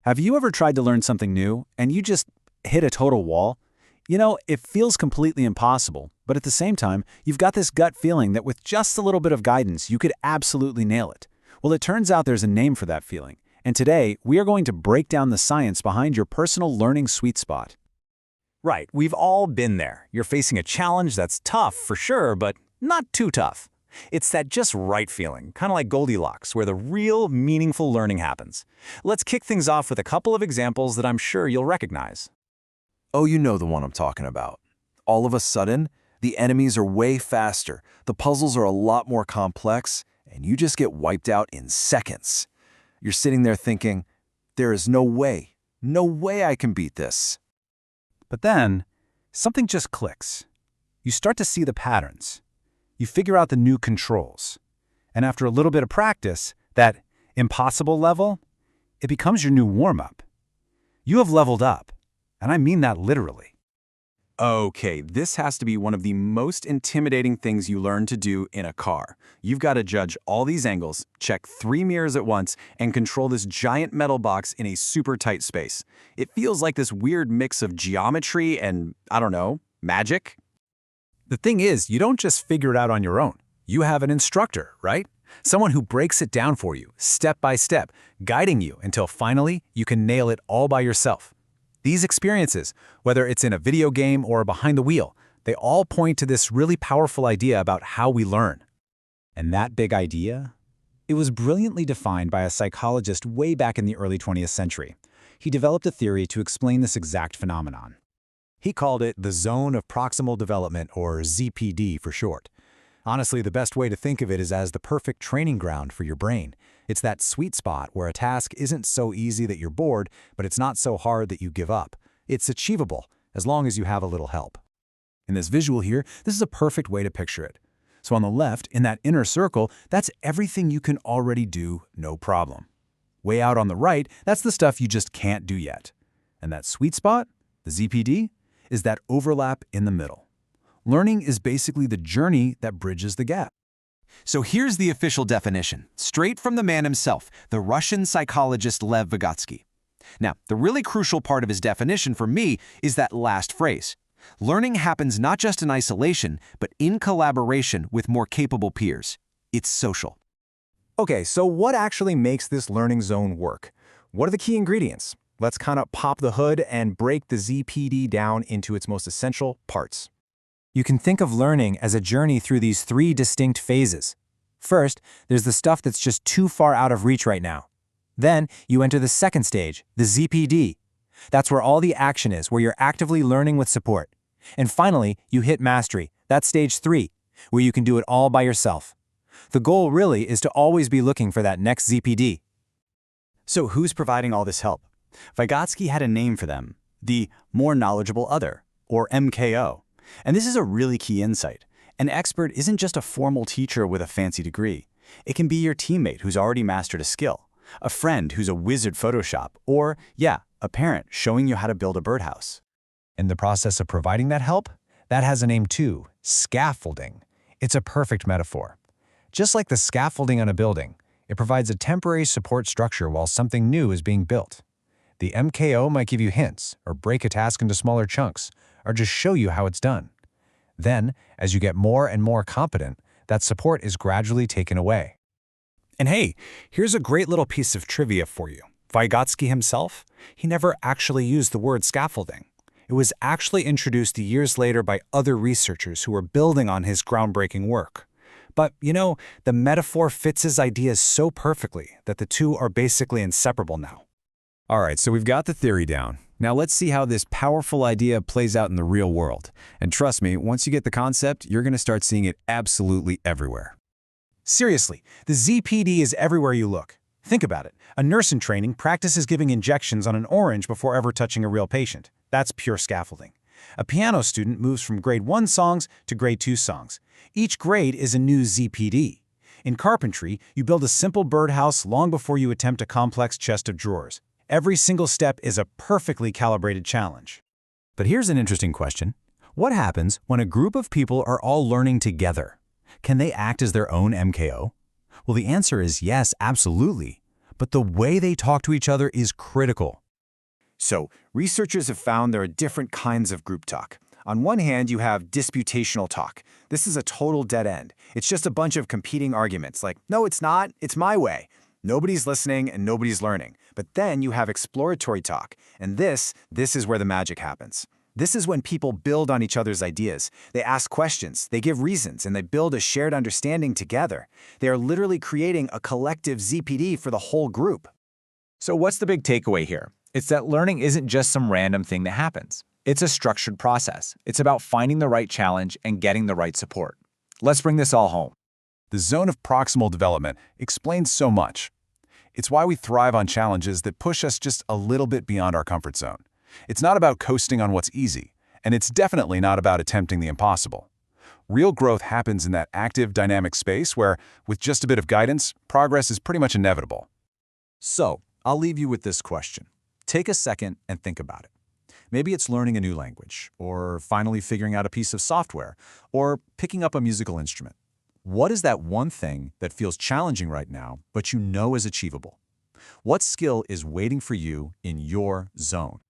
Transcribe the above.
Have you ever tried to learn something new and you just hit a total wall? It feels completely impossible, but at the same time, you've got this gut feeling that with just a little bit of guidance, you could absolutely nail it. Well, it turns out there's a name for that feeling. And today, we are going to break down the science behind your personal learning sweet spot. Right, we've all been there. You're facing a challenge that's tough for sure, but not too tough. It's that just right feeling, kind of like Goldilocks, where the real, meaningful learning happens. Let's kick things off with a couple of examples that I'm sure you'll recognize. Oh, you know the one I'm talking about. All of a sudden, the enemies are way faster, the puzzles are a lot more complex, and you just get wiped out in seconds. You're sitting there thinking, there is no way I can beat this. But then, something just clicks. You start to see the patterns. You figure out the new controls. And after a little bit of practice, that impossible level, it becomes your new warm-up. You have leveled up, and I mean that literally. Okay, this has to be one of the most intimidating things you learn to do in a car. You've got to judge all these angles, check 3 mirrors at once, and control this giant metal box in a super tight space. It feels like this weird mix of geometry and, I don't know, magic? The thing is, you don't just figure it out on your own. You have an instructor, right? Someone who breaks it down for you, step by step, guiding you until finally you can nail it all by yourself. These experiences, whether it's in a video game or behind the wheel, they all point to this really powerful idea about how we learn. And that big idea? It was brilliantly defined by a psychologist way back in the early 20th century. He developed a theory to explain this exact phenomenon. He called it the zone of proximal development, or ZPD for short. Honestly, the best way to think of it is as the perfect training ground for your brain. It's that sweet spot where a task isn't so easy that you're bored, but it's not so hard that you give up. It's achievable, as long as you have a little help. In this visual here, this is a perfect way to picture it. So on the left, in that inner circle, that's everything you can already do, no problem. Way out on the right, that's the stuff you just can't do yet. And that sweet spot, the ZPD, is that overlap in the middle. Learning is basically the journey that bridges the gap. So here's the official definition, straight from the man himself, the Russian psychologist Lev Vygotsky. Now, the really crucial part of his definition for me is that last phrase. Learning happens not just in isolation, but in collaboration with more capable peers. It's social. Okay, so what actually makes this learning zone work? What are the key ingredients? Let's kind of pop the hood and break the ZPD down into its most essential parts. You can think of learning as a journey through these 3 distinct phases. First, there's the stuff that's just too far out of reach right now. Then, you enter the second stage, the ZPD. That's where all the action is, where you're actively learning with support. And finally, you hit mastery. That's stage 3, where you can do it all by yourself. The goal really is to always be looking for that next ZPD. So who's providing all this help? Vygotsky had a name for them, the more knowledgeable other, or MKO. And this is a really key insight. An expert isn't just a formal teacher with a fancy degree. It can be your teammate who's already mastered a skill, a friend who's a whiz at Photoshop, or, a parent showing you how to build a birdhouse. In the process of providing that help, that has a name too, scaffolding. It's a perfect metaphor. Just like the scaffolding on a building, it provides a temporary support structure while something new is being built. The MKO might give you hints, or break a task into smaller chunks, or just show you how it's done. Then, as you get more and more competent, that support is gradually taken away. And hey, here's a great little piece of trivia for you. Vygotsky himself, he never actually used the word scaffolding. It was actually introduced years later by other researchers who were building on his groundbreaking work. But, the metaphor fits his ideas so perfectly that the two are basically inseparable now. All right, so we've got the theory down. Now let's see how this powerful idea plays out in the real world. And trust me, once you get the concept, you're going to start seeing it absolutely everywhere. Seriously, the ZPD is everywhere you look. Think about it. A nurse in training practices giving injections on an orange before ever touching a real patient. That's pure scaffolding. A piano student moves from grade 1 songs to grade 2 songs. Each grade is a new ZPD. In carpentry, you build a simple birdhouse long before you attempt a complex chest of drawers. Every single step is a perfectly calibrated challenge. But here's an interesting question. What happens when a group of people are all learning together? Can they act as their own MKO? Well, the answer is yes, absolutely. but the way they talk to each other is critical. So, researchers have found there are different kinds of group talk. On one hand, you have disputational talk. This is a total dead end. It's just a bunch of competing arguments like, no, it's not, it's my way. Nobody's listening and nobody's learning. But then you have exploratory talk, and this is where the magic happens. This is when people build on each other's ideas. They ask questions, they give reasons, and they build a shared understanding together. They are literally creating a collective ZPD for the whole group. So what's the big takeaway here? It's that learning isn't just some random thing that happens. It's a structured process. It's about finding the right challenge and getting the right support. Let's bring this all home. The zone of proximal development explains so much. It's why we thrive on challenges that push us just a little bit beyond our comfort zone. It's not about coasting on what's easy, and it's definitely not about attempting the impossible. Real growth happens in that active, dynamic space where, with just a bit of guidance, progress is pretty much inevitable. So, I'll leave you with this question. Take a second and think about it. Maybe it's learning a new language, or finally figuring out a piece of software, or picking up a musical instrument. What is that one thing that feels challenging right now, but you know is achievable? What skill is waiting for you in your zone?